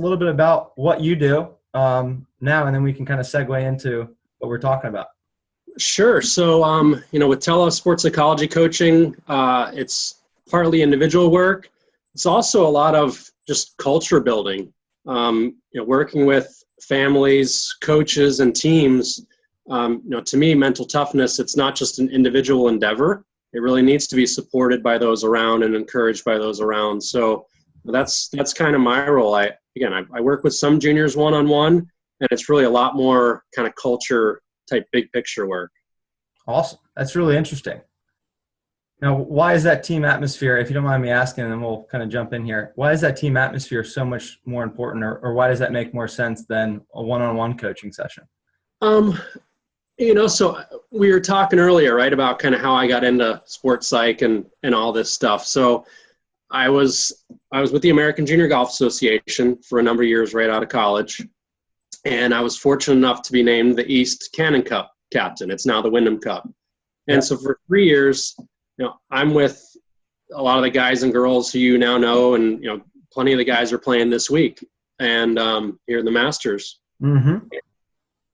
a little bit about what you do now, and then we can kind of segue into what we're talking about. Sure. So, with Telos sports psychology coaching, it's partly individual work. It's also a lot of just culture building, working with families, coaches, and teams. To me, mental toughness, it's not just an individual endeavor. It really needs to be supported by those around and encouraged by those around. So that's kind of my role. I work with some juniors one-on-one, and it's really a lot more kind of culture type big picture work. Awesome. That's really interesting. Now, why is that team atmosphere, if you don't mind me asking, and then we'll kind of jump in here, why is that team atmosphere so much more important, or why does that make more sense than a one-on-one coaching session? So we were talking earlier, right, about kind of how I got into sports psych and all this stuff. So I was with the American Junior Golf Association for a number of years right out of college. And I was fortunate enough to be named the East Cannon Cup captain. It's now the Wyndham Cup. And so for 3 years, I'm with a lot of the guys and girls who you now know, and, plenty of the guys are playing this week and here in the Masters. Mm-hmm.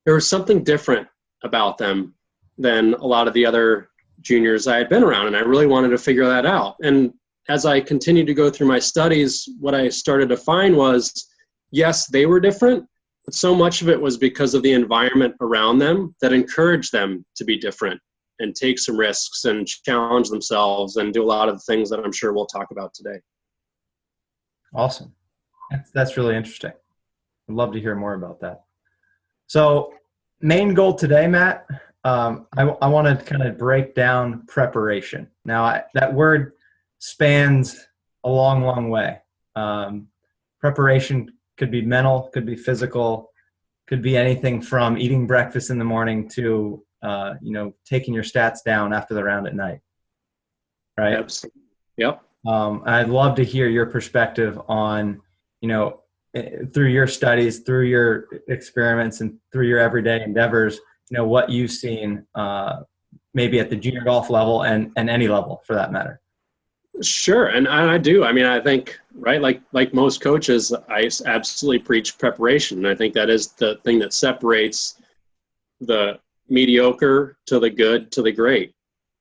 There was something different about them than a lot of the other juniors I had been around, and I really wanted to figure that out. And as I continued to go through my studies, what I started to find was, yes, they were different, but so much of it was because of the environment around them that encouraged them to be different and take some risks and challenge themselves and do a lot of the things that I'm sure we'll talk about today. Awesome. That's really interesting. I'd love to hear more about that. So main goal today, Matt, I want to kind of break down preparation. Now, that word spans a long, long way. Preparation could be mental, could be physical, could be anything from eating breakfast in the morning to, taking your stats down after the round at night. Right? Absolutely. Yep. I'd love to hear your perspective on, through your studies, through your experiments, and through your everyday endeavors, what you've seen maybe at the junior golf level and any level for that matter. Sure. And I do. I mean, I think, right, like most coaches, I absolutely preach preparation. And I think that is the thing that separates the mediocre to the good to the great.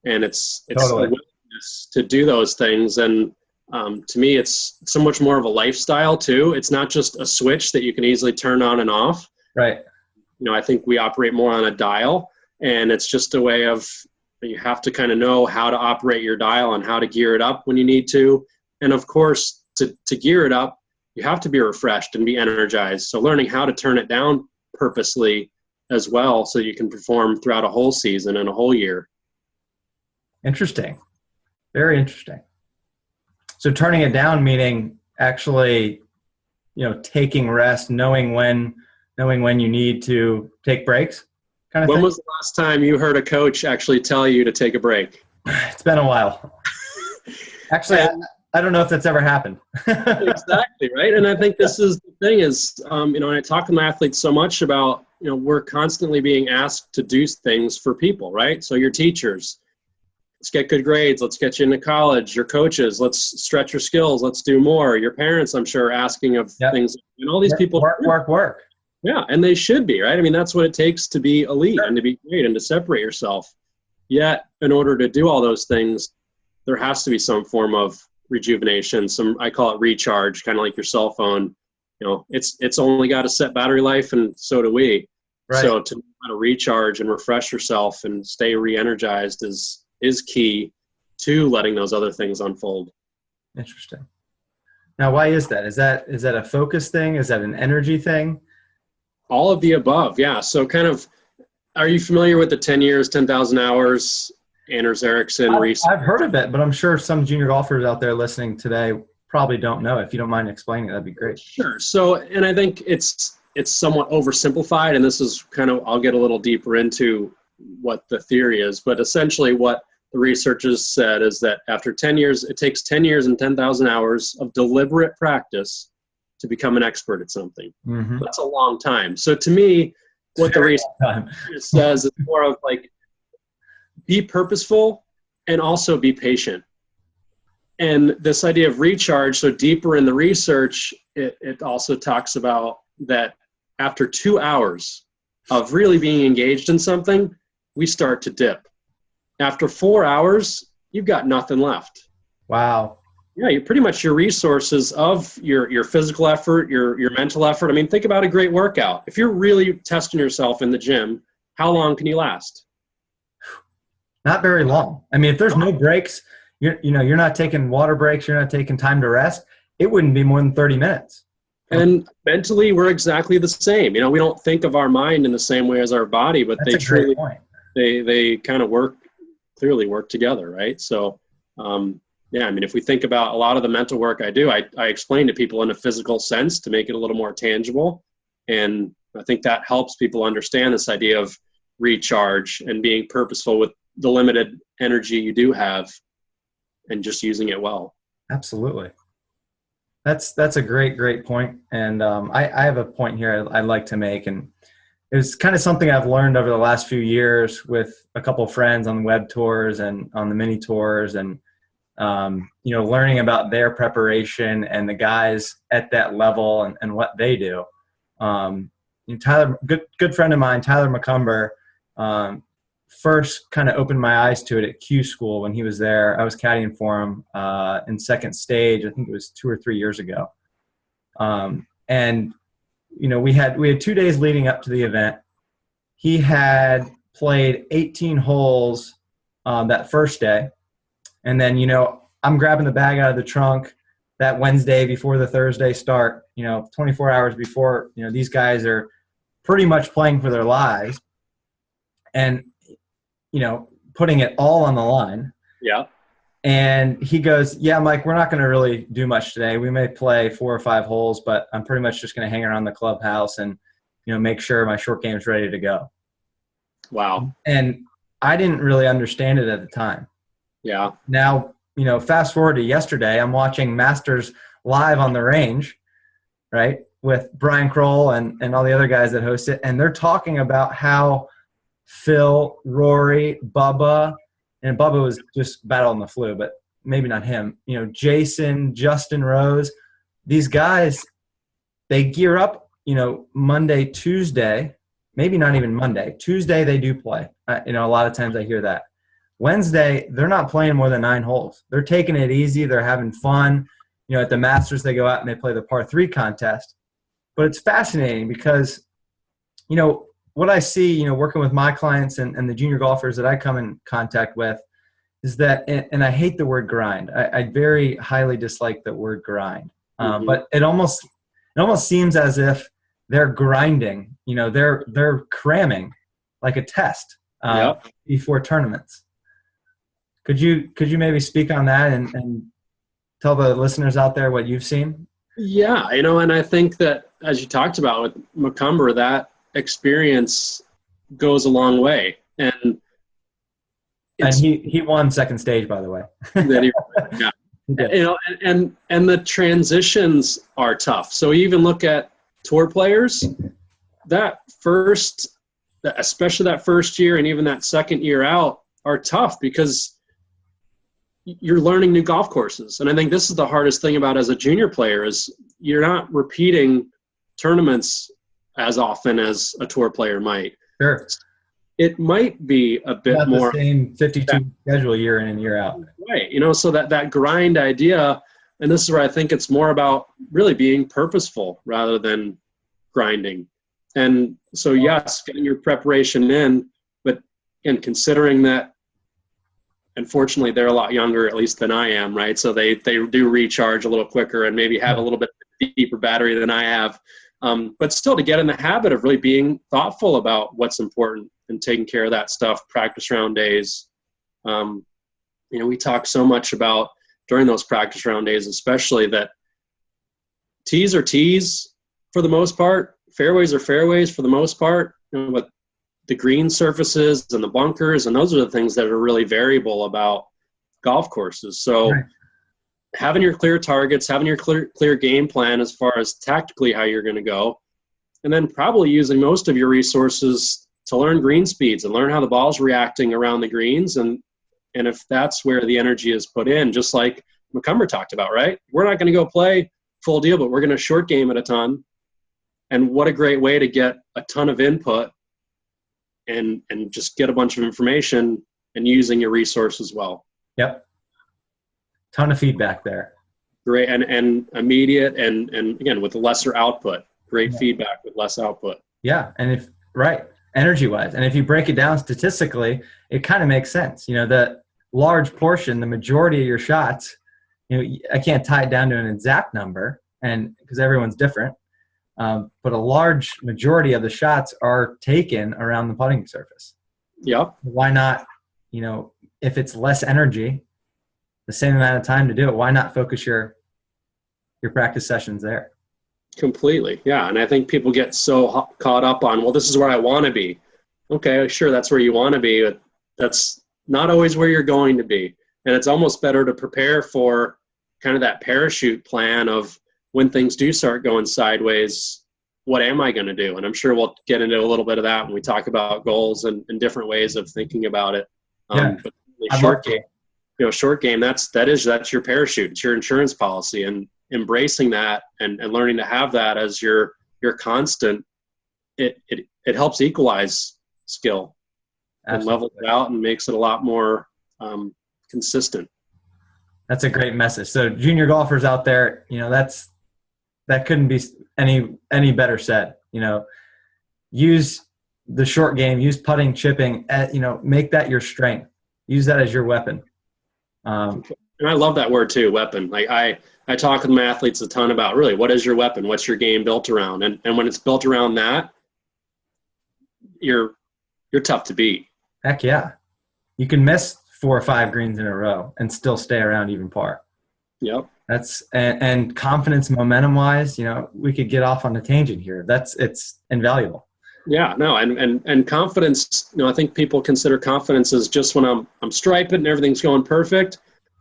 And it's Totally. the willingness to do those things. And to me, it's so much more of a lifestyle too. It's not just a switch that you can easily turn on and off. Right. I think we operate more on a dial, and it's just a way of, you have to kind of know how to operate your dial and how to gear it up when you need to. And of course, to gear it up, you have to be refreshed and be energized. So learning how to turn it down purposely as well, so you can perform throughout a whole season and a whole year. Interesting. Very interesting. So turning it down, meaning actually, taking rest, knowing when you need to take breaks. When was the last time you heard a coach actually tell you to take a break? It's been a while. Actually, I don't know if that's ever happened. Exactly, right? And I think this is the thing is, and I talk to my athletes so much about, we're constantly being asked to do things for people, right? So your teachers, let's get good grades, let's get you into college. Your coaches, let's stretch your skills, let's do more. Your parents, I'm sure, are asking of things. And all these people. Work. Yeah, and they should be, right? I mean, that's what it takes to be elite and to be great and to separate yourself. Yet, in order to do all those things, there has to be some form of rejuvenation. I call it recharge, kind of like your cell phone. It's only got a set battery life, and so do we. Right. So to know how to recharge and refresh yourself and stay re-energized is key to letting those other things unfold. Interesting. Now, why is that? Is that a focus thing? Is that an energy thing? All of the above, yeah. So kind of, are you familiar with the 10 years, 10,000 hours, Anders Ericsson research? I've heard of it, but I'm sure some junior golfers out there listening today probably don't know. If you don't mind explaining it, that'd be great. Sure. So, and I think it's somewhat oversimplified, and this is kind of, I'll get a little deeper into what the theory is, but essentially what the researchers said is that after 10 years, it takes 10 years and 10,000 hours of deliberate practice to become an expert at something. Mm-hmm. That's a long time. So to me, what the research says is more of like, be purposeful and also be patient. And this idea of recharge, so deeper in the research, it also talks about that after 2 hours of really being engaged in something, we start to dip. After 4 hours, you've got nothing left. Wow. Yeah, you pretty much your resources of your physical effort, your mental effort. I mean, think about a great workout. If you're really testing yourself in the gym, how long can you last? Not very long. I mean, if there's no breaks, you're not taking water breaks, you're not taking time to rest, it wouldn't be more than 30 minutes. And mentally, we're exactly the same. We don't think of our mind in the same way as our body, but That's they a great truly, point. they kind of clearly work together, right? So, yeah, I mean, if we think about a lot of the mental work I do, I explain to people in a physical sense to make it a little more tangible. And I think that helps people understand this idea of recharge and being purposeful with the limited energy you do have and just using it well. Absolutely. That's a great point. And I have a point here I'd like to make. And it was kind of something I've learned over the last few years with a couple of friends on web tours and on the mini tours, and learning about their preparation and the guys at that level and what they do. Tyler, good friend of mine, Tyler McCumber, first kind of opened my eyes to it at Q School when he was there. I was caddying for him in second stage. I think it was 2 or 3 years ago. And we had 2 days leading up to the event. He had played 18 holes that first day. And then, I'm grabbing the bag out of the trunk that Wednesday before the Thursday start, 24 hours before, these guys are pretty much playing for their lives and, putting it all on the line. Yeah. And he goes, yeah, Mike, we're not going to really do much today. We may play 4 or 5 holes, but I'm pretty much just going to hang around the clubhouse and, make sure my short game is ready to go. Wow. And I didn't really understand it at the time. Yeah. Now, fast forward to yesterday, I'm watching Masters live on the range, right, with Brian Kroll and all the other guys that host it, and they're talking about how Phil, Rory, Bubba, and Bubba was just battling the flu, but maybe not him, Jason, Justin Rose, these guys, they gear up, Monday, Tuesday, maybe not even Monday. Tuesday they do play. A lot of times I hear that. Wednesday, they're not playing more than 9 holes. They're taking it easy. They're having fun. At the Masters, they go out and they play the par 3 contest. But it's fascinating because, what I see, working with my clients and the junior golfers that I come in contact with is that, and I hate the word grind. I very highly dislike the word grind. But it almost seems as if they're grinding. They're cramming like a test before tournaments. Could you maybe speak on that and tell the listeners out there what you've seen? Yeah, and I think that as you talked about with McCumber, that experience goes a long way. And he won second stage, by the way. Yeah. And the transitions are tough. So you even look at tour players, especially that first year and even that second year out are tough because you're learning new golf courses. And I think this is the hardest thing about as a junior player is you're not repeating tournaments as often as a tour player might. Sure. It might be a bit not more the same 52 schedule year in and year out. Right. So that grind idea, and this is where I think it's more about really being purposeful rather than grinding. And so, yes, getting your preparation in, but considering that, unfortunately, they're a lot younger, at least than I am, right? So they do recharge a little quicker and maybe have a little bit deeper battery than I have. But still to get in the habit of really being thoughtful about what's important and taking care of that stuff, practice round days. We talk so much about during those practice round days, especially that tees are tees for the most part, fairways are fairways for the most part, but the green surfaces and the bunkers, and those are the things that are really variable about golf courses. So right. Having your clear targets, having your clear game plan as far as tactically how you're going to go, and then probably using most of your resources to learn green speeds and learn how the ball's reacting around the greens. And if that's where the energy is put in, just like McCumber talked about, right? We're not going to go play full deal, but we're going to short game it a ton. And what a great way to get a ton of input and just get a bunch of information and using your resources well. Yep. Ton of feedback there. Great. And immediate and again, with lesser output, great feedback with less output. Yeah. And energy wise. And if you break it down statistically, it kind of makes sense. The large portion, the majority of your shots, I can't tie it down to an exact number and because everyone's different. But a large majority of the shots are taken around the putting surface. Yep. Why not, if it's less energy, the same amount of time to do it, why not focus your practice sessions there? Completely. Yeah. And I think people get so caught up on, well, this is where I want to be. Okay, sure, that's where you want to be, but that's not always where you're going to be. And it's almost better to prepare for kind of that parachute plan of when things do start going sideways, what am I going to do? And I'm sure we'll get into a little bit of that when we talk about goals and different ways of thinking about it. But short game, that's your parachute. It's your insurance policy, and embracing that and learning to have that as your constant, it helps equalize skill. Absolutely. And levels it out and makes it a lot more consistent. That's a great message. So junior golfers out there, that couldn't be any better said. Use the short game, use putting, chipping, make that your strength. Use that as your weapon. And I love that word too, weapon. Like I talk with my athletes a ton about really what is your weapon? What's your game built around? And when it's built around that, you're tough to beat. Heck yeah. You can miss 4 or 5 greens in a row and still stay around even par. Yep. That's and confidence, momentum wise, we could get off on a tangent here. It's invaluable. Yeah, no, and confidence, I think people consider confidence as just when I'm striping and everything's going perfect.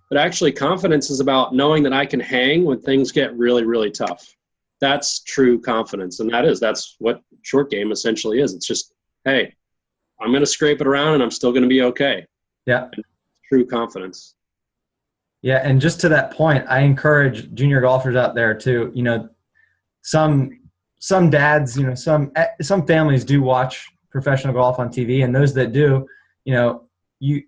But actually confidence is about knowing that I can hang when things get really, really tough. That's true confidence. And that's what short game essentially is. It's just, hey, I'm going to scrape it around and I'm still going to be okay. Yeah. And true confidence. Yeah. And just to that point, I encourage junior golfers out there too. Some dads, some families do watch professional golf on TV, and those that do, you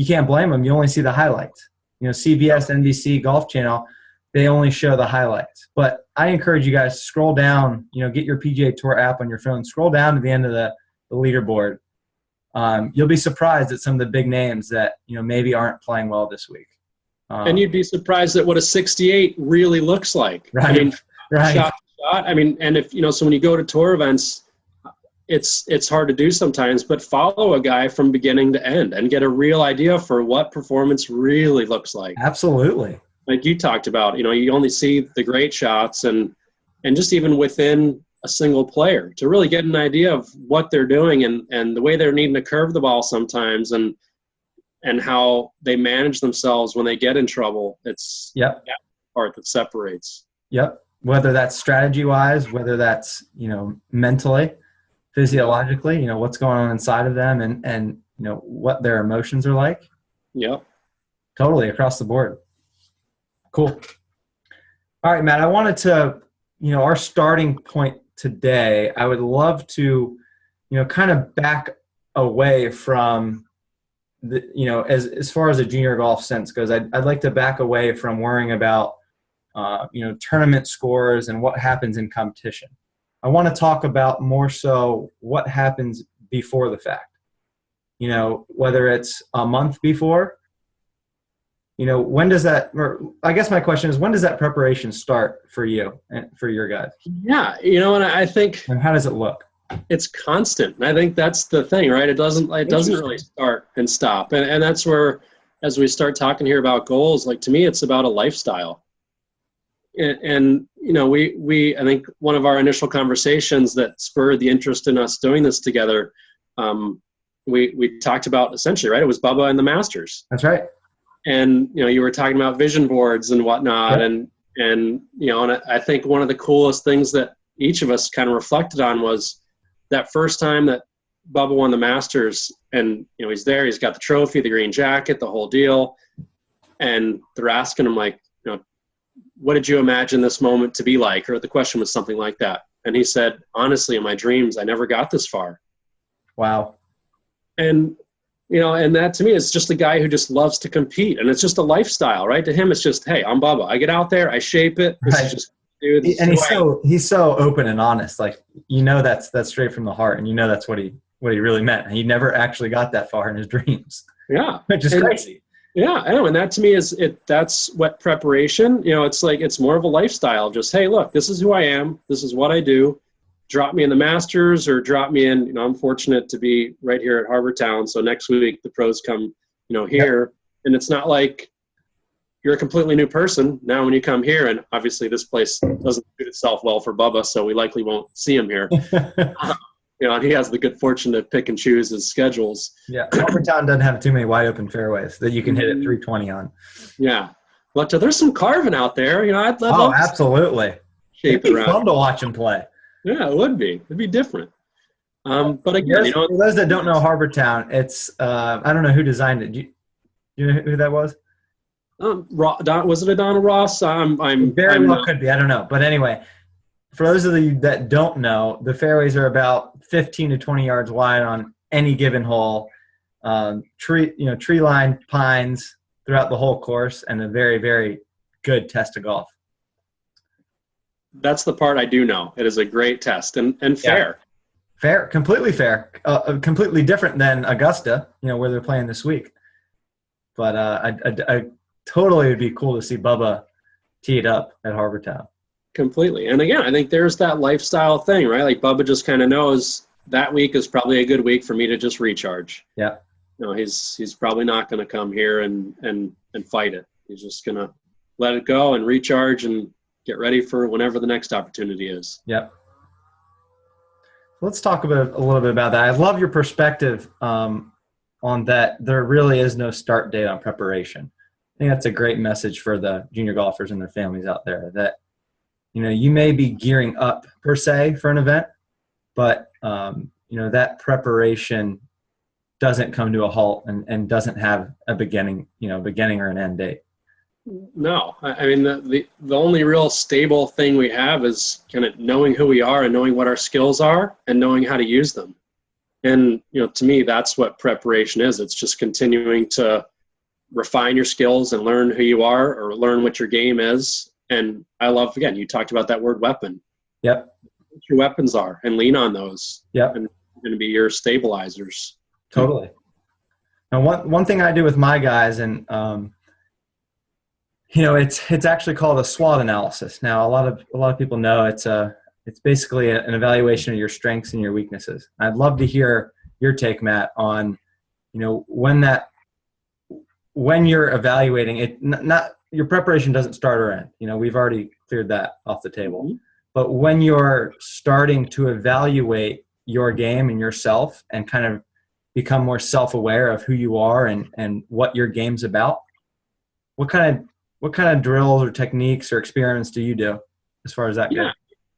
can't blame them. You only see the highlights. CBS, NBC, Golf Channel, they only show the highlights. But I encourage you guys to scroll down, get your PGA Tour app on your phone, scroll down to the end of the leaderboard. You'll be surprised at some of the big names that, maybe aren't playing well this week. And you'd be surprised at what a 68 really looks like. Right. Right. Shot. And if, so when you go to tour events, it's hard to do sometimes, but follow a guy from beginning to end and get a real idea for what performance really looks like. Absolutely. Like you talked about, you only see the great shots and just even within a single player to really get an idea of what they're doing and the way they're needing to curve the ball sometimes and how they manage themselves when they get in trouble. It's that part that separates. Yep. Whether that's strategy wise, whether that's, mentally, physiologically, what's going on inside of them and what their emotions are like. Yep. Totally across the board. Cool. All right, Matt, I wanted to, our starting point today, I would love to, kind of back away from the, as far as a junior golf sense goes, I'd like to back away from worrying about, tournament scores and what happens in competition. I want to talk about more so what happens before the fact, whether it's a month before, when does that, or I guess my question is, when does that preparation start for you and for your guys? Yeah. And I think, and how does it look? It's constant. And I think that's the thing, right? It doesn't really start and stop. And that's where, as we start talking here about goals, like to me, it's about a lifestyle. And we I think one of our initial conversations that spurred the interest in us doing this together, we talked about essentially, right? It was Bubba and the Masters. That's right. And, you were talking about vision boards and whatnot. Yep. And I think one of the coolest things that each of us kind of reflected on was that first time that Bubba won the Masters and, he's there, he's got the trophy, the green jacket, the whole deal. and they're asking him like, what did you imagine this moment to be like? Or the question was something like that. And he said, honestly, in my dreams, I never got this far. Wow. And, and that to me is just a guy who just loves to compete. And it's just a lifestyle, right? To him, it's just, hey, I'm Bubba. I get out there, I shape it. This is just, dude. And he's so open and honest. Like, that's straight from the heart. And that's what he really meant. He never actually got that far in his dreams. Yeah. Which is crazy. Yeah, I know, and that to me that's what preparation, it's like, it's more of a lifestyle. Just, hey, look, this is who I am. This is what I do. Drop me in the Masters or drop me in, I'm fortunate to be right here at Harbor Town. So next week the pros come, here. And it's not like you're a completely new person now when you come here. And obviously this place doesn't suit itself well for Bubba, so we likely won't see him here. And he has the good fortune to pick and choose his schedules. Yeah, Town doesn't have too many wide open fairways that you can hit at 320 on. Yeah, but there's some carving out there. I'd love. Oh, absolutely. Shape It'd be fun to watch him play. Yeah, it would be. It'd be different. But again, for those that don't know Harbor Town, it's I don't know who designed it. Do you know who that was? Was it a Donald Ross? Very well could be. I don't know, but anyway. For those of you that don't know, the fairways are about 15 to 20 yards wide on any given hole. Tree line pines throughout the whole course, and a very, very good test of golf. That's the part I do know. It is a great test and fair. Yeah. Fair, completely fair. Completely different than Augusta, where they're playing this week. But I totally would be cool to see Bubba tee it up at Harbor Town. Completely. And again, I think there's that lifestyle thing, right? Like Bubba just kind of knows that week is probably a good week for me to just recharge. Yeah. He's probably not going to come here and fight it. He's just going to let it go and recharge and get ready for whenever the next opportunity is. Yep. Let's talk a little bit about that. I love your perspective on that. There really is no start date on preparation. I think that's a great message for the junior golfers and their families out there, that you may be gearing up per se for an event, but that preparation doesn't come to a halt and doesn't have a beginning or an end date. No, I mean, the only real stable thing we have is kind of knowing who we are and knowing what our skills are and knowing how to use them. And, to me, that's what preparation is. It's just continuing to refine your skills and learn who you are or learn what your game is. And I love, again, you talked about that word weapon. Yep. What your weapons are and lean on those. Yep. And going to be your stabilizers. Totally. Now, one thing I do with my guys, and it's actually called a SWOT analysis. Now, a lot of people know it's basically an evaluation of your strengths and your weaknesses. I'd love to hear your take, Matt, on when you're evaluating it. Not your preparation doesn't start or end. We've already cleared that off the table. Mm-hmm. But when you're starting to evaluate your game and yourself and kind of become more self-aware of who you are and what your game's about, what kind of drills or techniques or experiments do you do as far as that goes?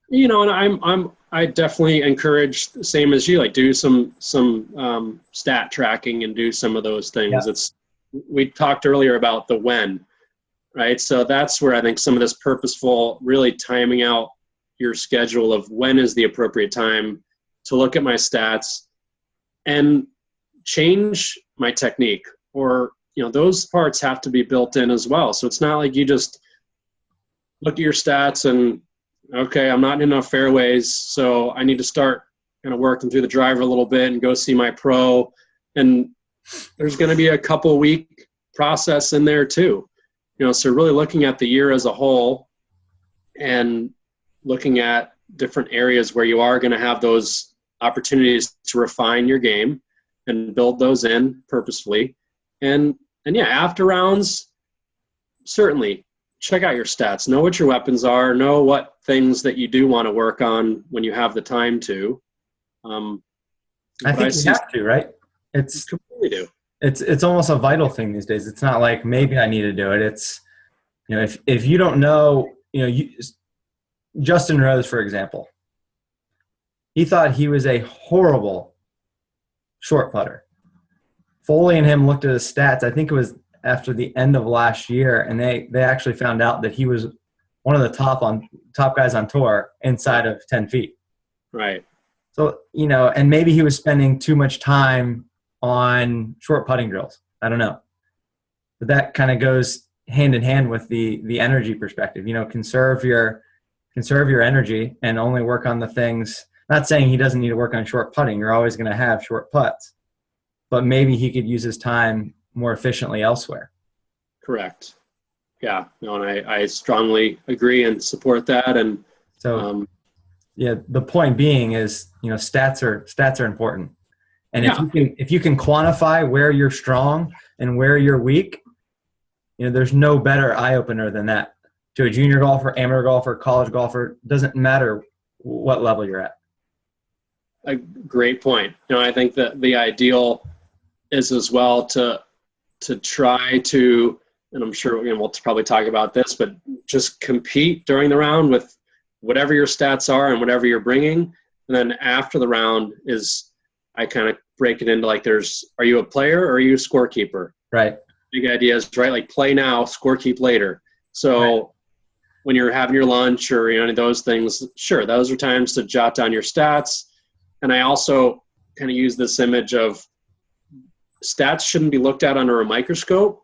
And I definitely encourage, same as you, like do some stat tracking and do some of those things. Yeah. We talked earlier about the when, right? So that's where I think some of this purposeful, really timing out your schedule of when is the appropriate time to look at my stats and change my technique, or those parts have to be built in as well. So it's not like you just look at your stats and, okay, I'm not in enough fairways, so I need to start kind of working through the driver a little bit and go see my pro. And there's going to be a couple week process in there too. So really looking at the year as a whole and looking at different areas where you are going to have those opportunities to refine your game and build those in purposefully. And yeah, after rounds, certainly check out your stats, know what your weapons are, know what things that you do want to work on when you have the time to. I think you have to, right? It's completely do. It's almost a vital thing these days. It's not like maybe I need to do it. It's, if you don't know, Justin Rose, for example, he thought he was a horrible short putter. Foley and him looked at his stats. I think it was after the end of last year, and they actually found out that he was one of the top guys on tour inside of 10 feet. Right. So, and maybe he was spending too much time on short putting drills. I don't know. But that kind of goes hand in hand with the energy perspective. Conserve your energy and only work on the things. Not saying he doesn't need to work on short putting. You're always going to have short putts. But maybe he could use his time more efficiently elsewhere. Correct. Yeah. No, and I strongly agree and support that. And so, the point being is, stats are important. And if you can quantify where you're strong and where you're weak, there's no better eye opener than that. To a junior golfer, amateur golfer, college golfer, doesn't matter what level you're at. A great point. I think that the ideal is as well to try to, and I'm sure we'll probably talk about this, but just compete during the round with whatever your stats are and whatever you're bringing. And then after the round I kind of break it into are you a player or are you a scorekeeper? Right. Big ideas, right? Like play now, scorekeep later. So right. When you're having your lunch or any of those things, sure, those are times to jot down your stats. And I also kind of use this image of stats shouldn't be looked at under a microscope.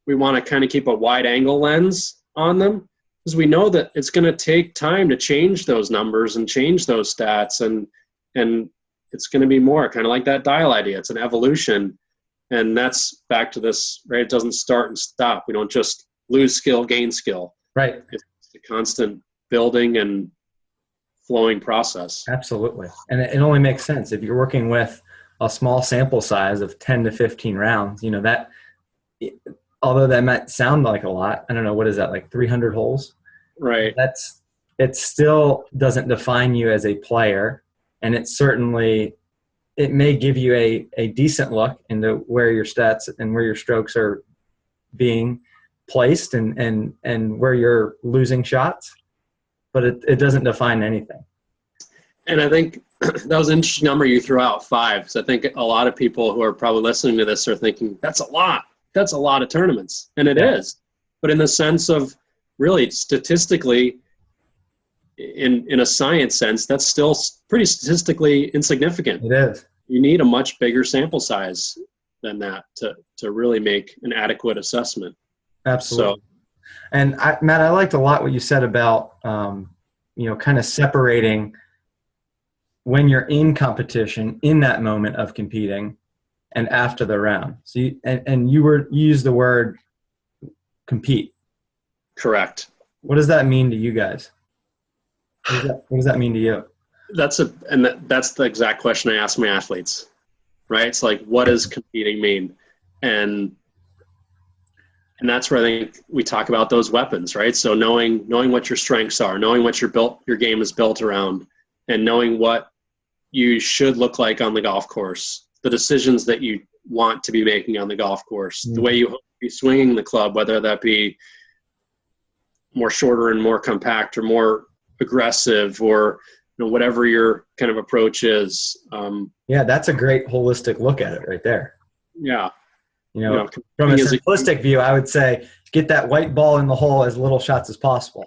We want to kind of keep a wide angle lens on them because we know that it's going to take time to change those numbers and change those stats. And it's going to be more kind of like that dial idea. It's an evolution. And that's back to this, right? It doesn't start and stop. We don't just lose skill, gain skill. Right. It's a constant building and flowing process. Absolutely. And it only makes sense if you're working with a small sample size of 10 to 15 rounds, that, although that might sound like a lot, I don't know, what is that, like 300 holes? Right. It still doesn't define you as a player. And it may give you a decent look into where your stats and where your strokes are being placed and where you're losing shots, but it doesn't define anything. And I think that was an interesting number you threw out, 5, because I think a lot of people who are probably listening to this are thinking, that's a lot. That's a lot of tournaments. And it is. But in the sense of really statistically, in a science sense, that's still pretty statistically insignificant. It is. You need a much bigger sample size than that to really make an adequate assessment. Absolutely. So, and Matt, I liked a lot what you said about, kind of separating when you're in competition in that moment of competing and after the round. So you used the word compete. Correct. What does that mean to you guys? What does that mean to you? That's the exact question I ask my athletes, right? It's like, what does competing mean? And that's where I think we talk about those weapons, right? So knowing what your strengths are, knowing what your game is built around, and knowing what you should look like on the golf course, the decisions that you want to be making on the golf course, the way you hope to be swinging the club, whether that be more shorter and more compact or more aggressive or whatever your kind of approach is. That's a great holistic look at it right there. Yeah. From a simplistic view, I would say get that white ball in the hole as little shots as possible.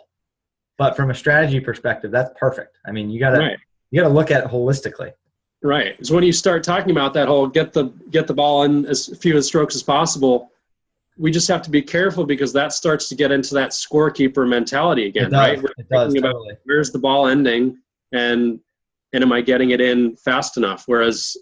But from a strategy perspective, that's perfect. I mean, you gotta look at it holistically. Right. So when you start talking about that whole get the ball in as few strokes as possible, we just have to be careful because that starts to get into that scorekeeper mentality again, right? We're thinking about where's the ball ending and am I getting it in fast enough? Whereas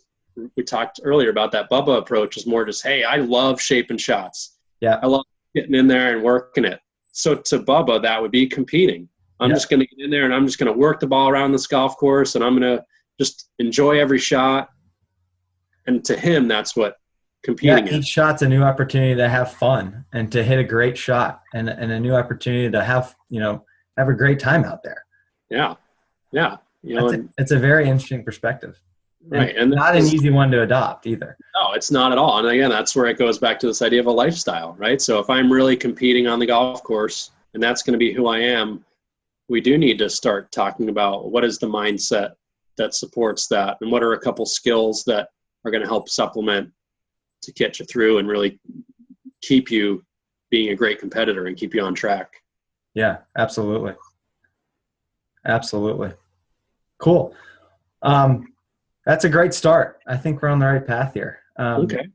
we talked earlier about that Bubba approach is more just, hey, I love shaping shots. Yeah. I love getting in there and working it. So to Bubba, that would be competing. I'm just going to get in there and I'm just going to work the ball around this golf course and I'm going to just enjoy every shot. And to him, that's what competing is. Each shot's a new opportunity to have fun and to hit a great shot and a new opportunity to have a great time out there. Yeah. Yeah. It's a very interesting perspective. Right. And not an easy one to adopt either. No, it's not at all. And again, that's where it goes back to this idea of a lifestyle, right? So if I'm really competing on the golf course and that's going to be who I am, we do need to start talking about what is the mindset that supports that and what are a couple skills that are going to help supplement to get you through and really keep you being a great competitor and keep you on track. Yeah, absolutely. Absolutely. Cool. That's a great start. I think we're on the right path here. Okay.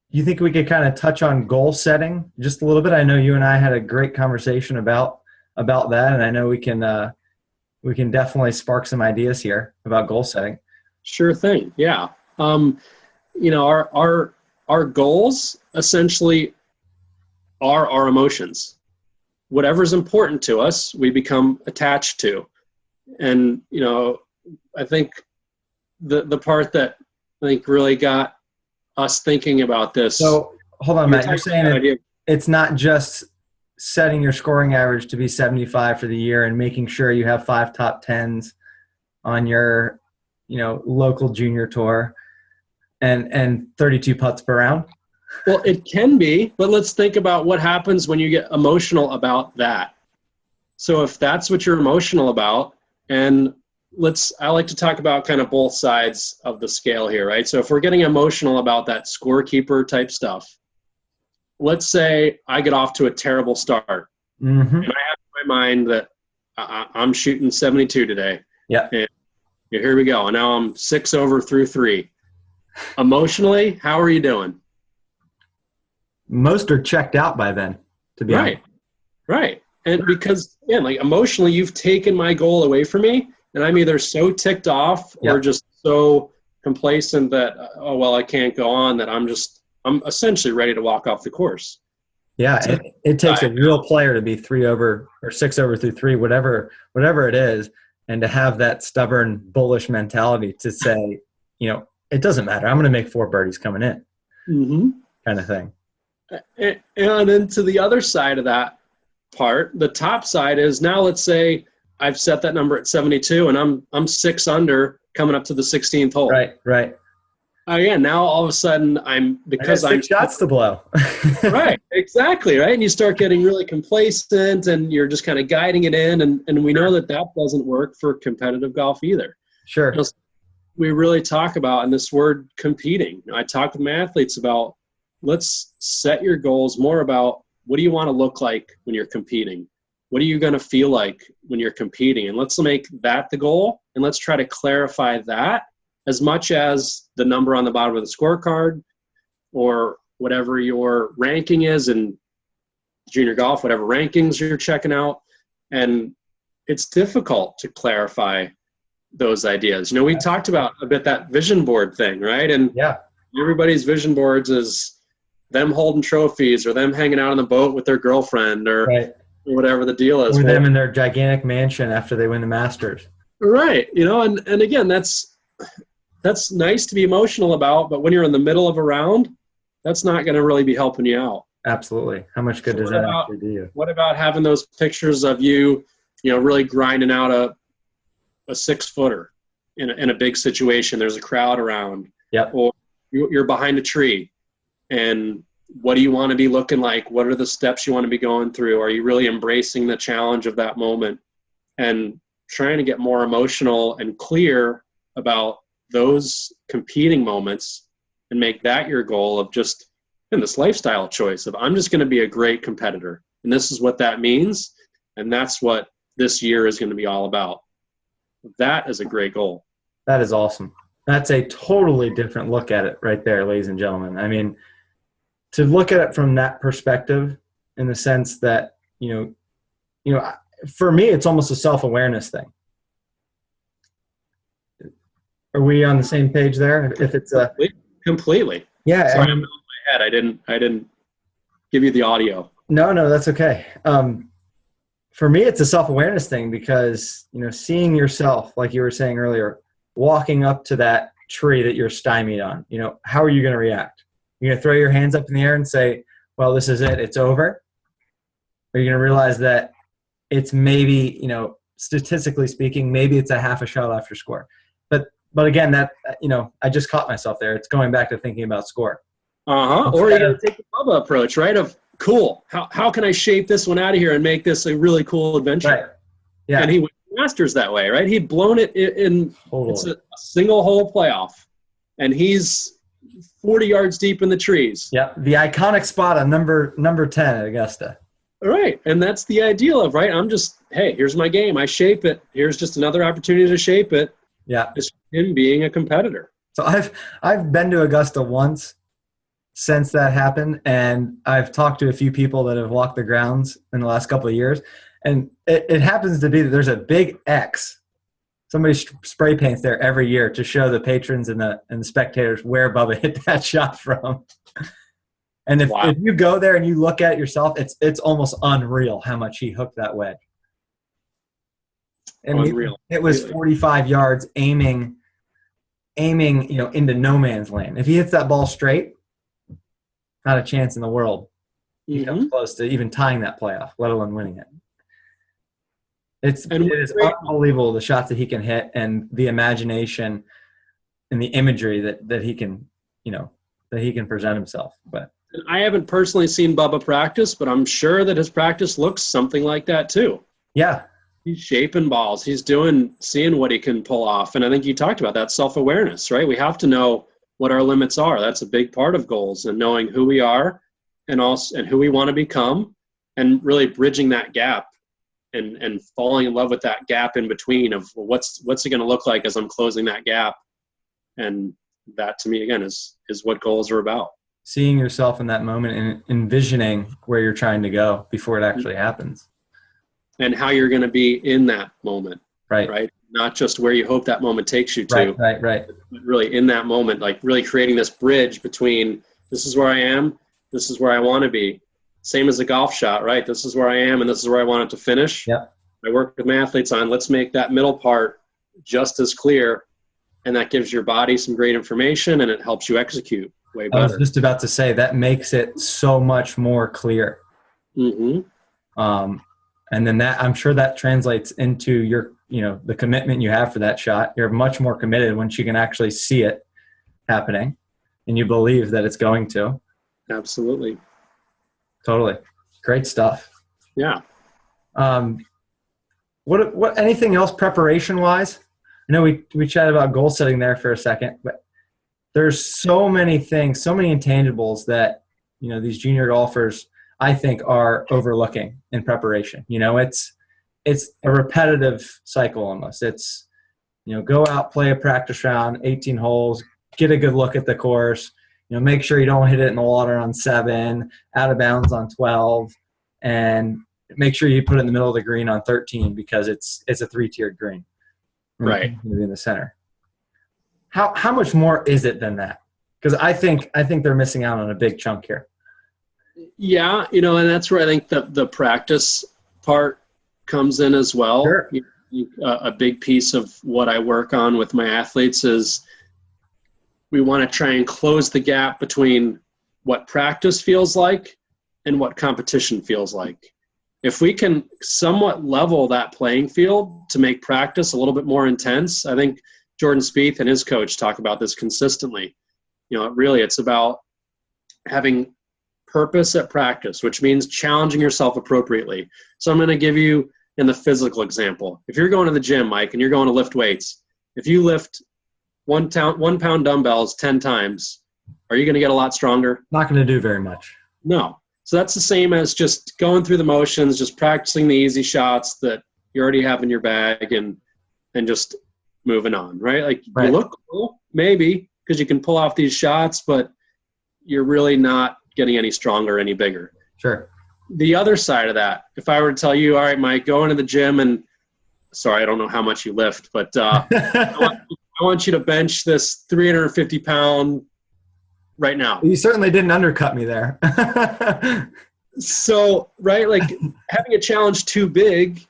You think we could kind of touch on goal setting just a little bit? I know you and I had a great conversation about that, and I know we can definitely spark some ideas here about goal setting. Sure thing. Yeah. Our goals essentially are our emotions. Whatever's important to us, we become attached to. And, I think the part that I think really got us thinking about this. So hold on, Matt. You're saying that it's not just setting your scoring average to be 75 for the year and making sure you have 5 top 10s on your, local junior tour and 32 putts per round? Well, it can be, but let's think about what happens when you get emotional about that. So if that's what you're emotional about, and I like to talk about kind of both sides of the scale here, right? So if we're getting emotional about that scorekeeper type stuff, let's say I get off to a terrible start, and I have in my mind that I'm shooting 72 today. Yeah. And here we go. And now I'm 6 over through 3. Emotionally, how are you doing? Most are checked out by then, to be honest. Right. And because, emotionally, you've taken my goal away from me, and I'm either so ticked off or just so complacent that, I can't go on, that I'm essentially ready to walk off the course. Yeah, so it takes a real player to be 3 over or 6 over through 3, whatever it is, and to have that stubborn, bullish mentality to say, it doesn't matter. I'm going to make 4 birdies coming in, kind of thing. And then to the other side of that part, the top side is, now let's say I've set that number at 72 and I'm 6 under coming up to the 16th hole. Right. Again, now all of a sudden I'm 6 shots to blow. Right, exactly, right? And you start getting really complacent and you're just kind of guiding it in, and we know that doesn't work for competitive golf either. Sure. We really talk about, in this word, competing. I talk with my athletes about, let's set your goals more about, what do you want to look like when you're competing? What are you going to feel like when you're competing? And let's make that the goal, and let's try to clarify that as much as the number on the bottom of the scorecard or whatever your ranking is in junior golf, whatever rankings you're checking out. And it's difficult to clarify those ideas. We talked about a bit that vision board thing, right? And everybody's vision boards is them holding trophies or them hanging out on the boat with their girlfriend or whatever the deal is. Or them in their gigantic mansion after they win the Masters. Right. And again, that's nice to be emotional about, but when you're in the middle of a round, that's not going to really be helping you out. Absolutely. How much good does that actually do you? What about having those pictures of you, really grinding out a 6-footer in a big situation? There's a crowd around. Yep. Or you're behind a tree. And what do you want to be looking like? What are the steps you want to be going through? Are you really embracing the challenge of that moment? And trying to get more emotional and clear about those competing moments and make that your goal of just in this lifestyle choice of, I'm just going to be a great competitor. And this is what that means. And that's what this year is going to be all about. That is a great goal. That is awesome. That's a totally different look at it right there, ladies and gentlemen. I mean, to look at it from that perspective, in the sense that, for me, it's almost a self-awareness thing. Are we on the same page there? If it's completely. Yeah. Sorry, I'm in my head. I didn't give you the audio. No, that's okay. For me, it's a self-awareness thing because, seeing yourself, like you were saying earlier, walking up to that tree that you're stymied on, how are you going to react? You're going to throw your hands up in the air and say, well, this is it, it's over? Or you're going to realize that it's maybe, statistically speaking, maybe it's a half a shot off your score. But again, that, I just caught myself there. It's going back to thinking about score. Or you're going to take the Bubba approach, right? Of, cool, how can I shape this one out of here and make this a really cool adventure? Right. Yeah. And he went Masters that way, right? He'd blown it in totally. It's a single hole playoff. And he's 40 yards deep in the trees. Yeah, the iconic spot on number 10 at Augusta. All right, and that's the ideal of, right? I'm just, hey, here's my game. I shape it. Here's just another opportunity to shape it. Yeah. Just him being a competitor. So I've been to Augusta once since that happened, and I've talked to a few people that have walked the grounds in the last couple of years, and it happens to be that there's a big X. Somebody spray paints there every year to show the patrons and the spectators where Bubba hit that shot from. And if you go there and you look at it yourself, it's almost unreal how much he hooked that wedge. And unreal. It was 45 yards aiming, into no man's land. If he hits that ball straight, not a chance in the world. He comes close to even tying that playoff, let alone winning it. It is unbelievable the shots that he can hit and the imagination and the imagery that he can, that he can present himself. But I haven't personally seen Bubba practice, but I'm sure that his practice looks something like that too. Yeah. He's shaping balls. He's seeing what he can pull off. And I think you talked about that self-awareness, right? We have to know what our limits are. That's a big part of goals, and knowing who we are and who we want to become, and really bridging that gap and falling in love with that gap in between of what's it going to look like as I'm closing that gap. And that, to me, again, is what goals are about. Seeing yourself in that moment and envisioning where you're trying to go before it actually happens. And how you're going to be in that moment. Right. Not just where you hope that moment takes you to. Right. But really in that moment, like really creating this bridge between this is where I am, this is where I want to be. Same as a golf shot, right? This is where I am and this is where I want it to finish. Yeah. I work with my athletes on, let's make that middle part just as clear. And that gives your body some great information and it helps you execute way better. I was just about to say that makes it so much more clear. Mm-hmm. And then I'm sure that translates into your, the commitment you have for that shot. You're much more committed once you can actually see it happening and you believe that it's going to. Absolutely. Totally. Great stuff. Yeah. What anything else preparation wise? I know we chatted about goal setting there for a second, but there's so many things, so many intangibles that, these junior golfers, I think, are overlooking in preparation. It's a repetitive cycle almost. It's, go out, play a practice round, 18 holes, get a good look at the course, make sure you don't hit it in the water on 7, out of bounds on 12, and make sure you put it in the middle of the green on 13 because it's a 3-tiered green. Right. In the center. How much more is it than that? Because I think they're missing out on a big chunk here. Yeah, and that's where I think the practice part comes in as well. Sure. A big piece of what I work on with my athletes is we want to try and close the gap between what practice feels like and what competition feels like. If we can somewhat level that playing field to make practice a little bit more intense, I think Jordan Spieth and his coach talk about this consistently. Really it's about having purpose at practice, which means challenging yourself appropriately. So I'm going to give you in the physical example. If you're going to the gym, Mike, and you're going to lift weights, if you lift 1 pound dumbbells 10 times, are you going to get a lot stronger? Not going to do very much. No. So that's the same as just going through the motions, just practicing the easy shots that you already have in your bag and just moving on, right? Like right. You look cool, maybe, because you can pull off these shots, but you're really not getting any stronger, any bigger. Sure. The other side of that, if I were to tell you, all right, Mike, go into the gym and sorry, I don't know how much you lift, but I want you to bench this 350-pound right now. You certainly didn't undercut me there. So, right, like having a challenge too big,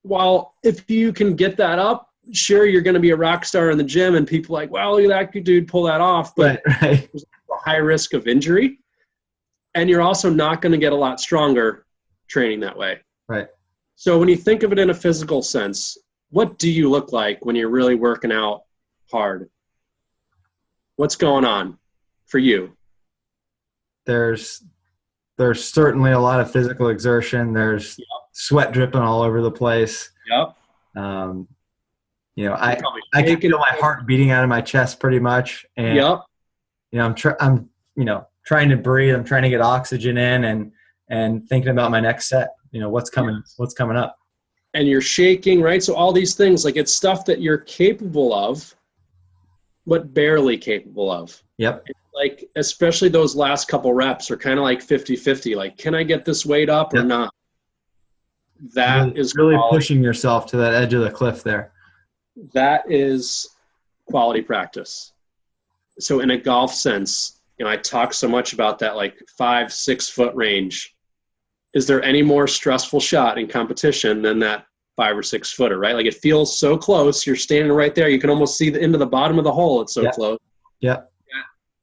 while if you can get that up, sure, you're going to be a rock star in the gym and people are like, wow, look at that dude pull that off. But right. There's a high risk of injury. And you're also not going to get a lot stronger training that way. Right. So when you think of it in a physical sense, what do you look like when you're really working out hard? What's going on for you? There's certainly a lot of physical exertion. There's sweat dripping all over the place. Yep. I can feel my heart beating out of my chest pretty much. And yep. I'm trying to breathe. I'm trying to get oxygen in and thinking about my next set. What's coming up. And you're shaking, right? So all these things, like it's stuff that you're capable of, but barely capable of. Yep. Like, especially those last couple reps are kind of like 50-50. Like, can I get this weight up or not? That is really pushing yourself to that edge of the cliff there. That is quality practice. So in a golf sense, I talk so much about that, like 5-6 foot range. Is there any more stressful shot in competition than that 5 or 6 footer, right? Like it feels so close. You're standing right there. You can almost see the end of the bottom of the hole. It's so close. Yeah.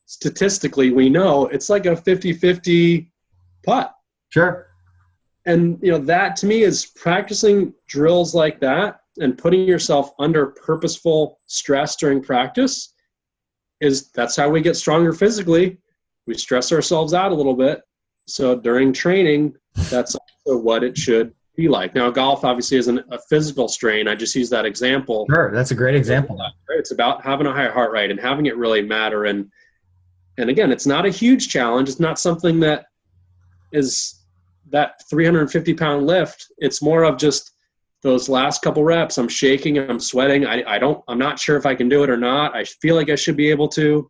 Statistically, we know it's like a 50-50 putt. Sure. And, that to me is practicing drills like that and putting yourself under purposeful stress during practice that's how we get stronger physically. We stress ourselves out a little bit. So during training, that's also what it should be like. Now, golf obviously isn't a physical strain. I just use that example. Sure. That's a great example. It's about having a high heart rate and having it really matter. And again, it's not a huge challenge. It's not something that is that 350-pound lift. It's more of just those last couple reps. I'm shaking, I'm sweating. I'm not sure if I can do it or not. I feel like I should be able to.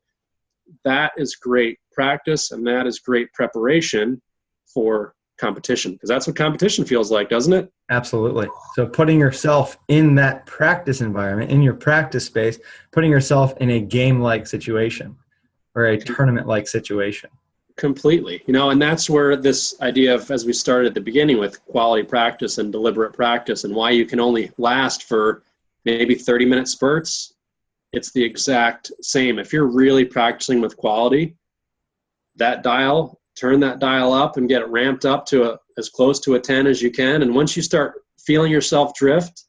That is great practice, and that is great preparation for competition, because that's what competition feels like, doesn't it? Absolutely. So putting yourself in that practice environment, in your practice space, putting yourself in a game-like situation or a tournament-like situation. Completely. And that's where this idea of, as we started at the beginning with quality practice and deliberate practice and why you can only last for maybe 30-minute spurts, it's the exact same. If you're really practicing with quality, turn that dial up and get it ramped up to as close to a 10 as you can. And once you start feeling yourself drift,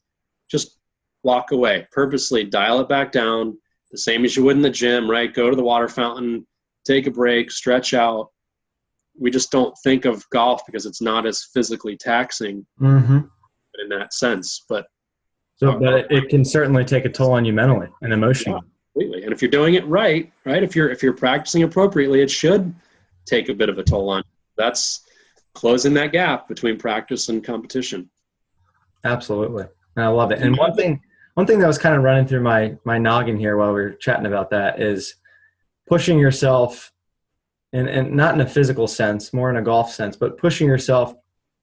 just walk away. Purposely dial it back down, the same as you would in the gym, right? Go to the water fountain, take a break, stretch out. We just don't think of golf because it's not as physically taxing in that sense. But it can certainly take a toll on you mentally and emotionally. Yeah, completely. And if you're doing it right, if you're practicing appropriately, it should take a bit of a toll on you. That's closing that gap between practice and competition. Absolutely. And I love it. And one thing that was kind of running through my noggin here while we were chatting about that is pushing yourself, and not in a physical sense, more in a golf sense, but pushing yourself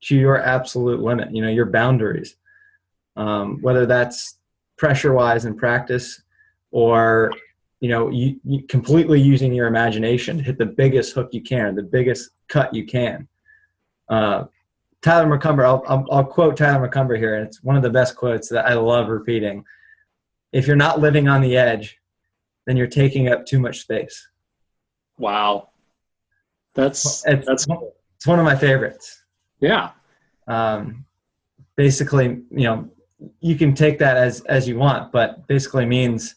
to your absolute limit, your boundaries, whether that's pressure-wise in practice or, you completely using your imagination to hit the biggest hook you can, the biggest cut you can. Tyler McCumber, I'll quote Tyler McCumber here, and it's one of the best quotes that I love repeating. If you're not living on the edge, then you're taking up too much space. Wow. It's one of my favorites. Yeah. Basically, you can take that as you want, but basically means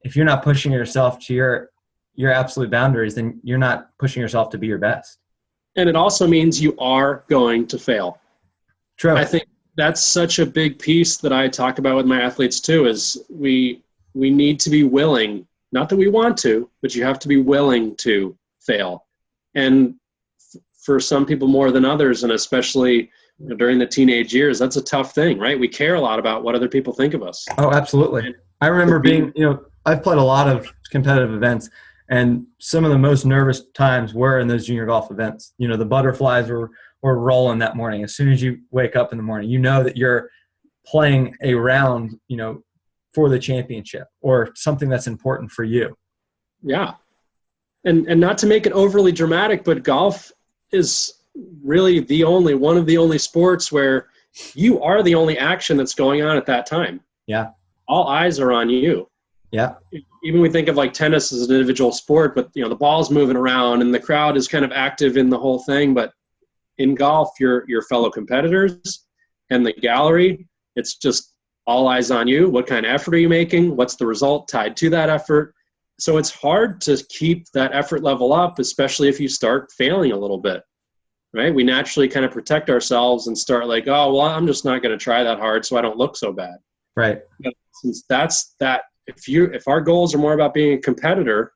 if you're not pushing yourself to your absolute boundaries, then you're not pushing yourself to be your best. And it also means you are going to fail. True. I think that's such a big piece that I talk about with my athletes too, is we need to be willing, not that we want to, but you have to be willing to fail. And for some people more than others, and especially during the teenage years, that's a tough thing, right? We care a lot about what other people think of us. Oh, absolutely. I remember being, I've played a lot of competitive events, and some of the most nervous times were in those junior golf events. The butterflies were rolling that morning. As soon as you wake up in the morning, that you're playing a round, for the championship or something that's important for you. Yeah. And not to make it overly dramatic, but golf is really one of the only sports where you are the only action that's going on at that time. Yeah. All eyes are on you. Yeah. Even we think of like tennis as an individual sport, but the ball's moving around and the crowd is kind of active in the whole thing. But in golf, your fellow competitors and the gallery, it's just all eyes on you. What kind of effort are you making? What's the result tied to that effort? So it's hard to keep that effort level up, especially if you start failing a little bit, right? We naturally kind of protect ourselves and start like, oh, well, I'm just not going to try that hard so I don't look so bad. Right. But since that's that, if our goals are more about being a competitor,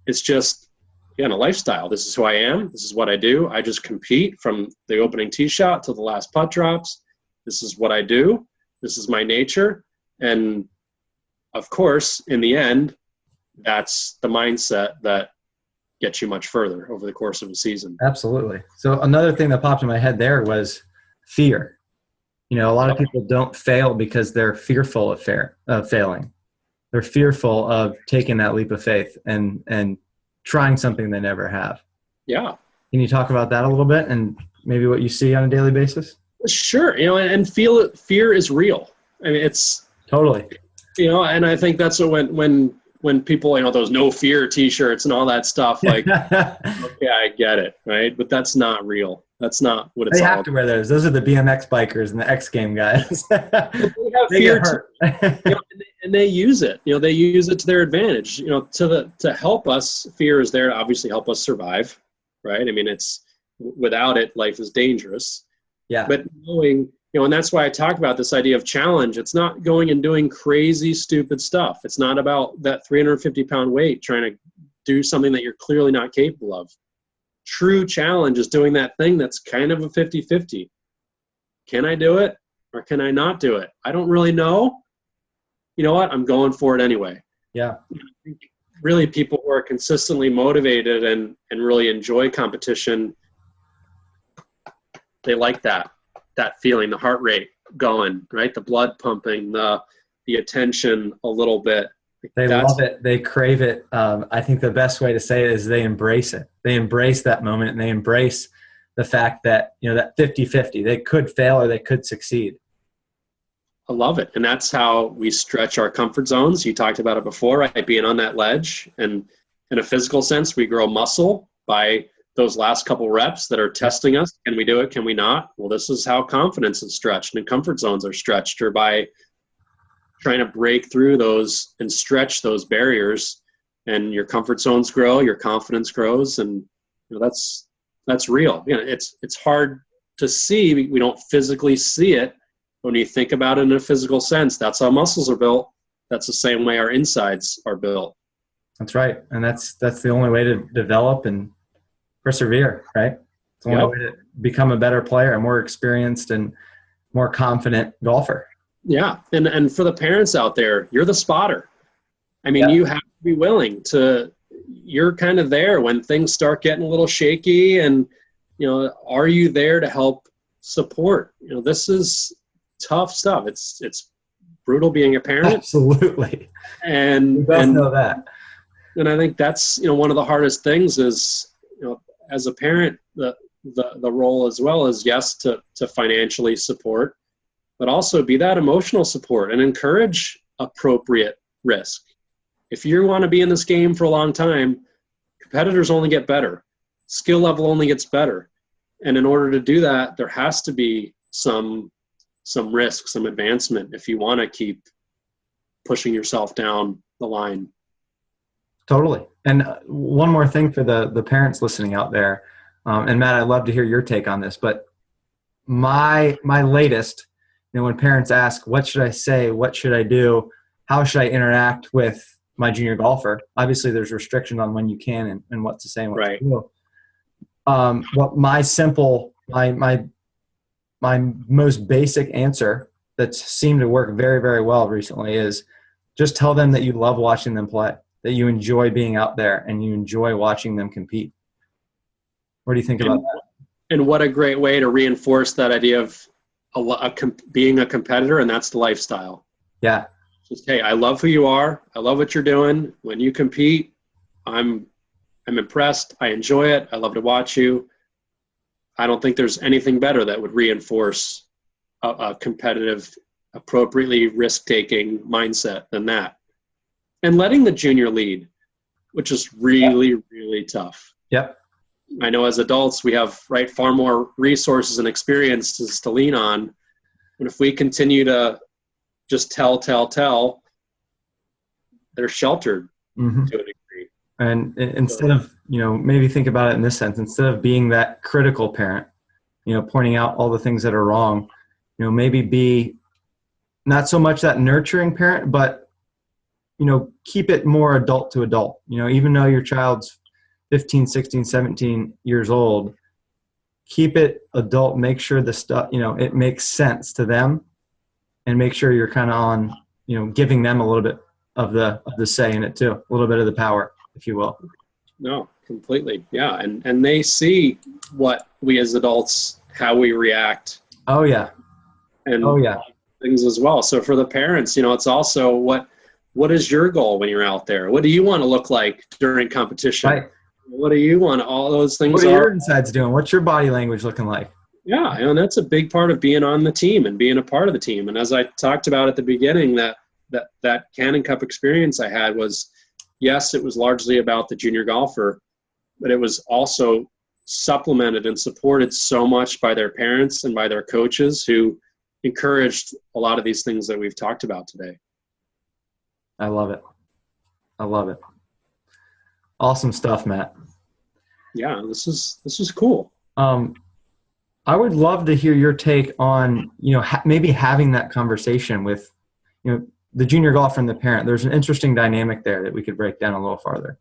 It's just, again, a lifestyle. This is who I am. This is what I do. I just compete from the opening tee shot to the last putt drops. This is what I do. This is my nature. And of course, in the end, that's the mindset that gets you much further over the course of a season. Absolutely. So another thing that popped in my head there was fear. A lot of people don't fail because they're fearful of failing. They're fearful of taking that leap of faith and trying something they never have. Yeah. Can you talk about that a little bit and maybe what you see on a daily basis? Sure. And fear is real. I mean, it's totally, and I think that's what when people, those no fear t-shirts and all that stuff, like, okay, I get it. Right. But that's not real. That's not what it's they all have to wear those. Those are the BMX bikers and the X game guys. They have they fear get hurt. and they use it. They use it to their advantage. To help us. Fear is there to obviously help us survive, right? I mean, it's without it, life is dangerous. Yeah. But knowing, and that's why I talk about this idea of challenge. It's not going and doing crazy, stupid stuff. It's not about that 350-pound weight trying to do something that you're clearly not capable of. True challenge is doing that thing that's kind of a 50-50. Can I do it or can I not do it? I don't really know. You know what? I'm going for it anyway. Yeah. Really, people who are consistently motivated and really enjoy competition, they like that feeling, the heart rate going, right? The blood pumping, the attention a little bit. They love it. They crave it. I think the best way to say it is they embrace it. They embrace that moment and they embrace the fact that, that 50-50, they could fail or they could succeed. I love it. And that's how we stretch our comfort zones. You talked about it before, right? Being on that ledge. And in a physical sense, we grow muscle by those last couple reps that are testing us. Can we do it? Can we not? Well, this is how confidence is stretched and comfort zones are stretched, or by trying to break through those and stretch those barriers, and your comfort zones grow, your confidence grows. And that's real. It's hard to see. We don't physically see it. When you think about it in a physical sense, that's how muscles are built. That's the same way our insides are built. That's right. And that's the only way to develop and persevere, right? It's the only way to become a better player, a more experienced and more confident golfer. Yeah. And for the parents out there, you're the spotter. I mean, you have to be willing to, you're kind of there when things start getting a little shaky, and, are you there to help support? This is tough stuff. It's brutal being a parent. Absolutely. And we both know that. And I think that's, one of the hardest things is, as a parent, the role as well is, yes, to financially support, but also be that emotional support and encourage appropriate risk. If you want to be in this game for a long time, competitors only get better. Skill level only gets better. And in order to do that, there has to be some risk, some advancement if you want to keep pushing yourself down the line. Totally. And one more thing for the parents listening out there, and Matt, I'd love to hear your take on this, but my latest, when parents ask, what should I say? What should I do? How should I interact with my junior golfer? Obviously there's restrictions on when you can and what to say and what to do. What my most basic answer that's seemed to work very, very well recently is just tell them that you love watching them play, that you enjoy being out there and you enjoy watching them compete. What do you think about that? And what a great way to reinforce that idea of being a competitor, and that's the lifestyle. Yeah. Just, hey, I love who you are. I love what you're doing. When you compete, I'm impressed. I enjoy it. I love to watch you. I don't think there's anything better that would reinforce a competitive, appropriately risk-taking mindset than that. And letting the junior lead, which is really, really tough. Yep. I know as adults, we have far more resources and experiences to lean on. And if we continue to just tell, they're sheltered to a degree. And instead of, maybe think about it in this sense, instead of being that critical parent, pointing out all the things that are wrong, maybe be not so much that nurturing parent, but, keep it more adult to adult. Even though your child's 15, 16, 17 years old, keep it adult. Make sure the stuff, it makes sense to them, and make sure you're kind of on, giving them a little bit of the say in it too, a little bit of the power, if you will. No, completely. Yeah. And they see what we as adults, how we react. Oh yeah. And oh yeah. things as well. So for the parents, it's also what is your goal when you're out there? What do you want to look like during competition? Right. What do you want? All those things. What are your insides doing? What's your body language looking like? Yeah. And that's a big part of being on the team and being a part of the team. And as I talked about at the beginning, that Cannon Cup experience I had was, yes, it was largely about the junior golfer, but it was also supplemented and supported so much by their parents and by their coaches who encouraged a lot of these things that we've talked about today. I love it. Awesome stuff, Matt. Yeah, this is cool. I would love to hear your take on, maybe having that conversation with, the junior golfer and the parent. There's an interesting dynamic there that we could break down a little farther.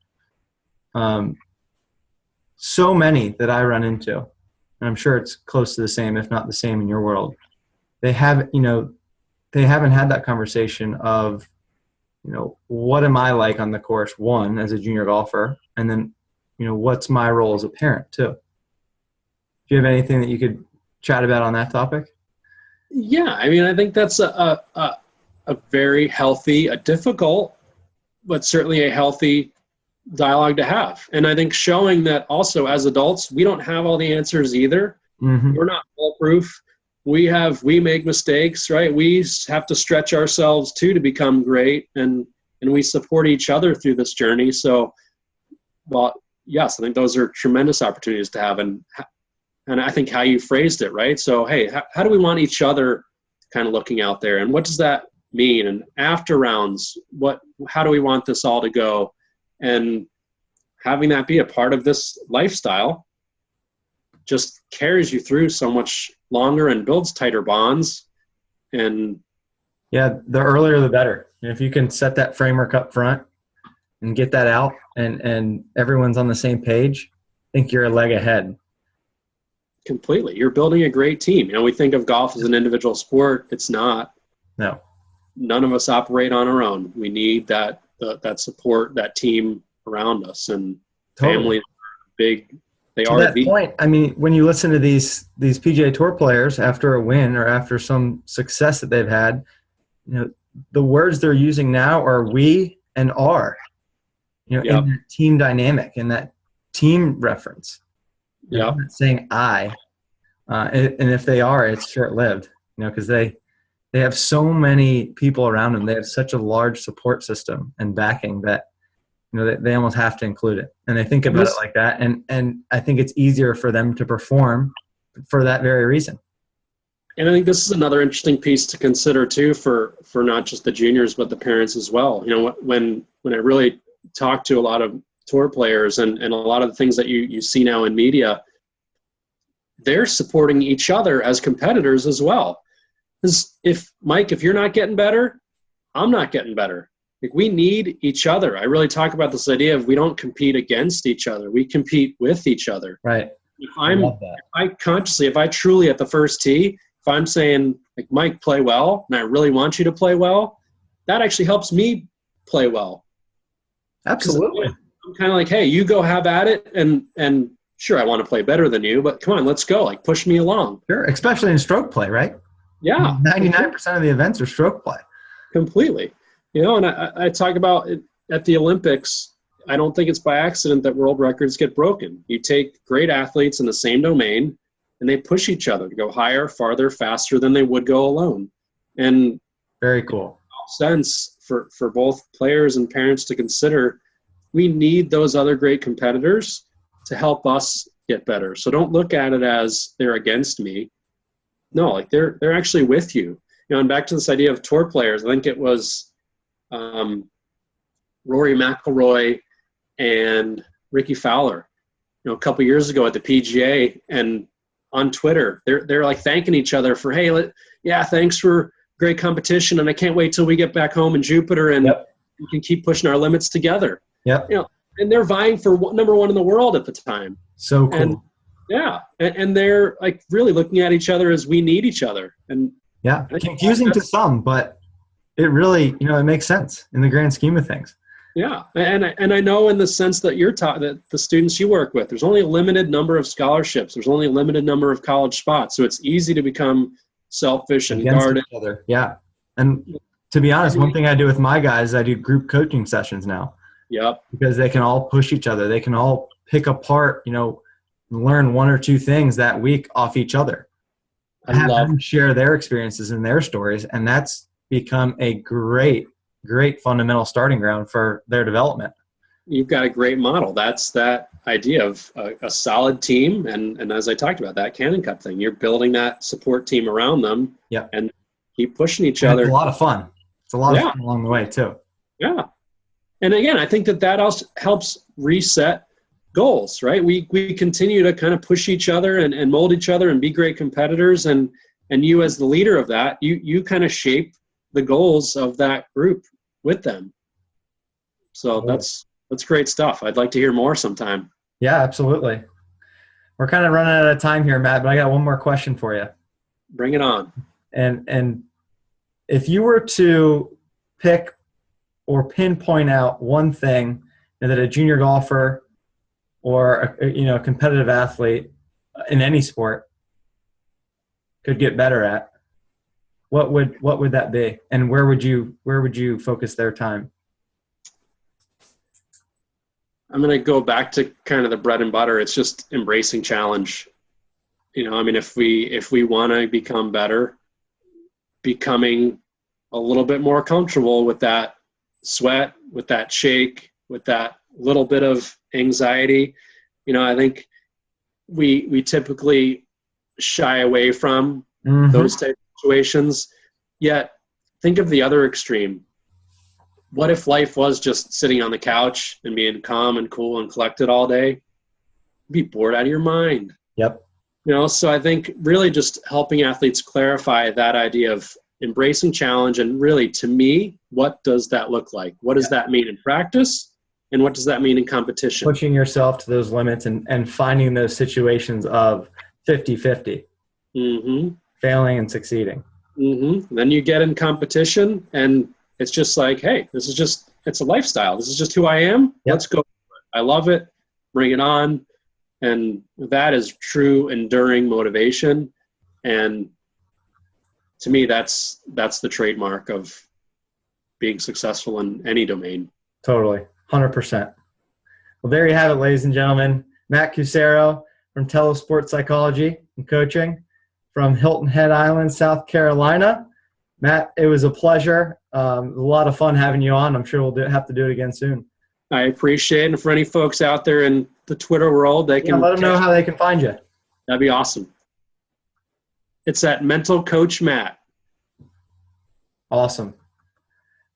So many that I run into, and I'm sure it's close to the same, if not the same in your world, they haven't had that conversation of, what am I like on the course, one, as a junior golfer, and then, what's my role as a parent too? Do you have anything that you could chat about on that topic? Yeah, I think that's a very healthy, a difficult, but certainly a healthy dialogue to have. And I think showing that also as adults, we don't have all the answers either. Mm-hmm. We're not foolproof. We make mistakes, right? We have to stretch ourselves too to become great, and we support each other through this journey. So, well, yes, I think those are tremendous opportunities to have. And I think how you phrased it, right? So, hey, how do we want each other kind of looking out there? And what does that mean? And after rounds, how do we want this all to go? And having that be a part of this lifestyle just carries you through so much longer and builds tighter bonds. And yeah, the earlier the better. If you can set that framework up front and get that out, and everyone's on the same page, I think you're a leg ahead. Completely. You're building a great team. We think of golf as an individual sport. It's not. No. None of us operate on our own. We need that support, that team around us, and family. Big. They are to that point. When you listen to these PGA Tour players after a win or after some success that they've had, the words they're using now are "we" and "are." Yep. In that team dynamic, in that team reference. Yeah. Not saying I, and if they are, it's short-lived. Because they have so many people around them. They have such a large support system and backing that they almost have to include it, and they think about it like that. And I think it's easier for them to perform for that very reason. And I think this is another interesting piece to consider too, for not just the juniors but the parents as well. When I really talk to a lot of tour players and a lot of the things that you see now in media, they're supporting each other as competitors as well. Because if you're not getting better, I'm not getting better. We need each other. I really talk about this idea of we don't compete against each other. We compete with each other. Right. If I truly at the first tee, if I'm saying, Mike, play well, and I really want you to play well, that actually helps me play well. Absolutely. I'm kind of like, hey, you go have at it, and sure, I want to play better than you, but come on, let's go. Push me along. Sure, especially in stroke play, right? Yeah. 99% of the events are stroke play. Completely. And I talk about it at the Olympics. I don't think it's by accident that world records get broken. You take great athletes in the same domain, and they push each other to go higher, farther, faster than they would go alone. And very cool. Sense for both players and parents to consider, we need those other great competitors to help us get better. So don't look at it as they're against me. No, they're actually with you. And back to this idea of tour players, I think it was Rory McIlroy and Ricky Fowler, a couple years ago at the PGA, and on Twitter, they're thanking each other for, hey, thanks for great competition, and I can't wait till we get back home in Jupiter and we can keep pushing our limits together. Yep. And they're vying for number one in the world at the time. So cool. And and they're like really looking at each other as we need each other. And yeah, confusing to some, but it really, it makes sense in the grand scheme of things. Yeah, and I know in the sense that you're taught, that the students you work with, there's only a limited number of scholarships. There's only a limited number of college spots. So it's easy to become selfish and guarded. Each other. Yeah. And to be honest, one thing I do with my guys, I do group coaching sessions now. Yep. Because they can all push each other. They can all pick apart, learn one or two things that week off each other. Have them share their experiences and their stories, and that's become a great fundamental starting ground for their development. You've got a great model. That's that idea of a solid team, and as I talked about, that Cannon Cup thing. You're building that support team around them, and keep pushing each other. It's a lot of fun. It's a lot of fun along the way too. Yeah, and again, I think that also helps reset goals, right? We continue to kind of push each other and mold each other and be great competitors, and you as the leader of that, you kind of shape the goals of that group with them. So that's great stuff. I'd like to hear more sometime. Yeah, absolutely. We're kind of running out of time here, Matt, but I got one more question for you. Bring it on. And if you were to pick or pinpoint out one thing that a junior golfer or a competitive athlete in any sport could get better at, what would that be, and where would you focus their time? I'm going to go back to kind of the bread and butter. It's just embracing challenge. If we want to become better, becoming a little bit more comfortable with that sweat, with that shake, with that little bit of anxiety. I think we typically shy away from those type of situations. Yet think of the other extreme. What if life was just sitting on the couch and being calm and cool and collected all day? You'd be bored out of your mind. Yep. So I think really just helping athletes clarify that idea of embracing challenge, and really, to me, what does that look like? What does that mean in practice? And what does that mean in competition? Pushing yourself to those limits and finding those situations of 50-50, failing and succeeding. Then you get in competition, and it's just like, hey, it's a lifestyle. This is just who I am. Yep. Let's go. I love it. Bring it on. And that is true, enduring motivation. And to me, that's the trademark of being successful in any domain. Totally. 100%. Well, there you have it, ladies and gentlemen. Matt Cuccaro from Telos Sports Psychology and Coaching from Hilton Head Island, South Carolina. Matt, it was a pleasure. A lot of fun having you on. I'm sure we'll have to do it again soon. I appreciate it. And for any folks out there in the Twitter world, they can let them know how they can find you. That'd be awesome. It's at Mental Coach Matt. Awesome.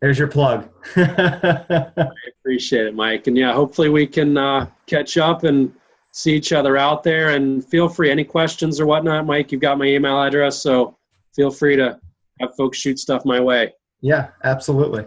There's your plug. I appreciate it, Mike. And hopefully we can catch up and see each other out there. And feel free, any questions or whatnot, Mike, you've got my email address, so feel free to have folks shoot stuff my way. Yeah, absolutely.